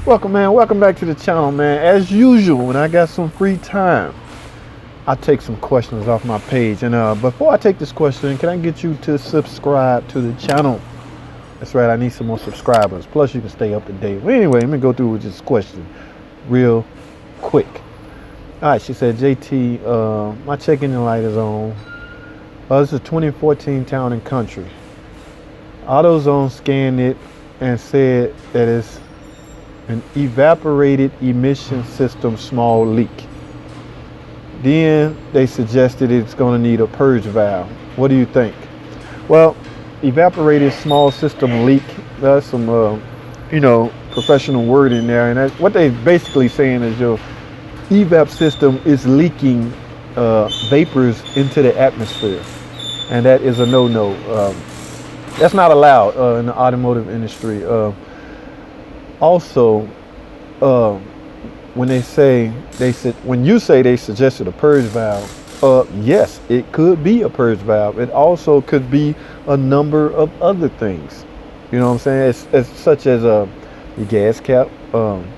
Welcome back to the channel, man. As usual, when I got some free time, I take some questions off my page. And before I take this question, can I get you to subscribe to the channel? That's right, I need some more subscribers. Plus, you can stay up to date. Well, anyway, let me go through with this question real quick. All right, she said, JT, my check engine light is on. This is a 2014 Town and Country. AutoZone scanned it and said that it's an evaporated emission system small leak. Then they suggested it's going to need a purge valve. What do you think? Well, evaporated small system leak, that's some professional word in there, and what they're basically saying is your evap system is leaking vapors into the atmosphere, and that is a no-no. That's not allowed in the automotive industry. Also, when you say they suggested a purge valve, yes, it could be a purge valve. It also could be a number of other things. You know what I'm saying? It's such as your gas cap, your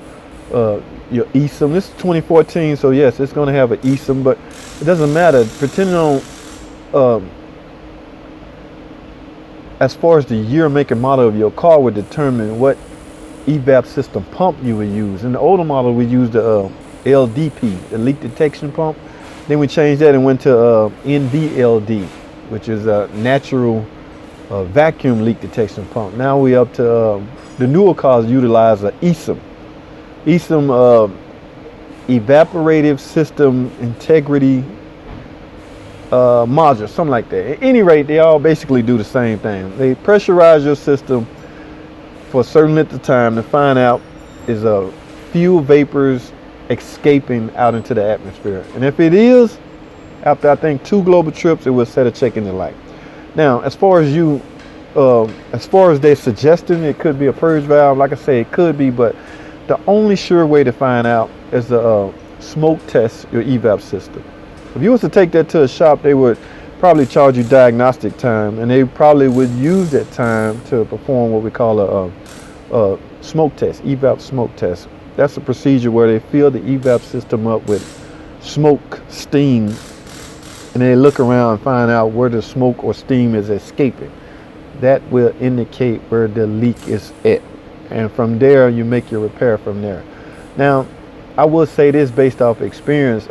ESIM. This is 2014, so yes, it's going to have an ESIM, but it doesn't matter. Depending on as far as the year, make, and model of your car would determine what evap system pump you would use. In the older model, we used the LDP, the leak detection pump. Then we changed that and went to NVLD, which is a natural vacuum leak detection pump. Now we up to the newer cars utilize an ESIM. ESIM, evaporative system integrity module, something like that. At any rate, they all basically do the same thing. They pressurize your system for a certain length of time to find out is fuel vapors escaping out into the atmosphere. And if it is, after I think 2 global trips, it will set a check engine light. Now, as far as they're suggesting it could be a purge valve, like I say, it could be, but the only sure way to find out is to smoke test your evap system. If you was to take that to a shop, they would probably charge you diagnostic time, and they probably would use that time to perform what we call a smoke test, evap smoke test. That's a procedure where they fill the evap system up with smoke, steam, and they look around and find out where the smoke or steam is escaping. That will indicate where the leak is at, and from there you make your repair from there. Now, I will say this based off experience.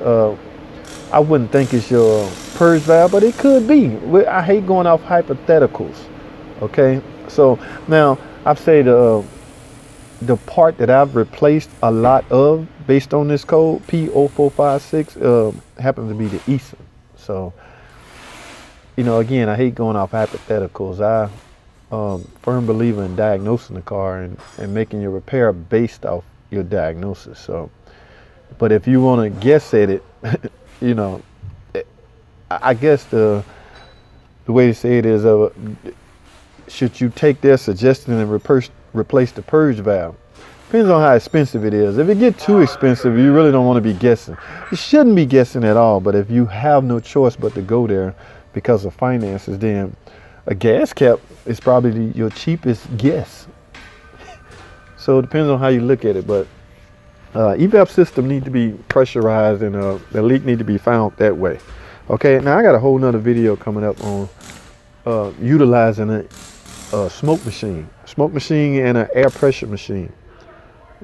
I wouldn't think it's your purge valve, but it could be. I hate going off hypotheticals. Okay, so now I've said the part that I've replaced a lot of based on this code P0456 happens to be the ESIM. So, again, I hate going off hypotheticals. I firm believer in diagnosing the car and making your repair based off your diagnosis. So, but if you want to guess at it, I guess the way to say it is, should you take their suggestion and replace the purge valve? Depends on how expensive it is. If it gets too expensive, you really don't want to be guessing. You shouldn't be guessing at all, but if you have no choice but to go there because of finances, then a gas cap is probably your cheapest guess. So it depends on how you look at it, but evap system need to be pressurized, and the leak need to be found that way. Okay, now I got a whole nother video coming up on utilizing a smoke machine and an air pressure machine.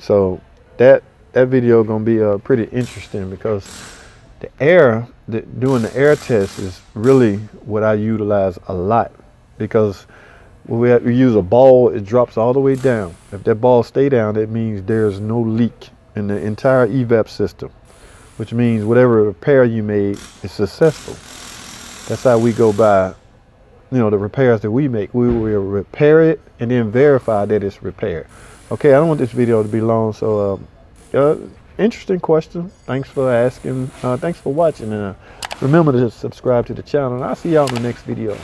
So that video gonna be pretty interesting, because doing the air test is really what I utilize a lot, because when we use a ball, it drops all the way down. If that ball stay down, that means there's no leak in the entire evap system, which means whatever repair you made is successful. That's how we go by, the repairs that we make. We will repair it and then verify that it's repaired. Okay, I don't want this video to be long, so interesting question. Thanks for asking. Thanks for watching, and remember to subscribe to the channel, and I'll see y'all in the next video.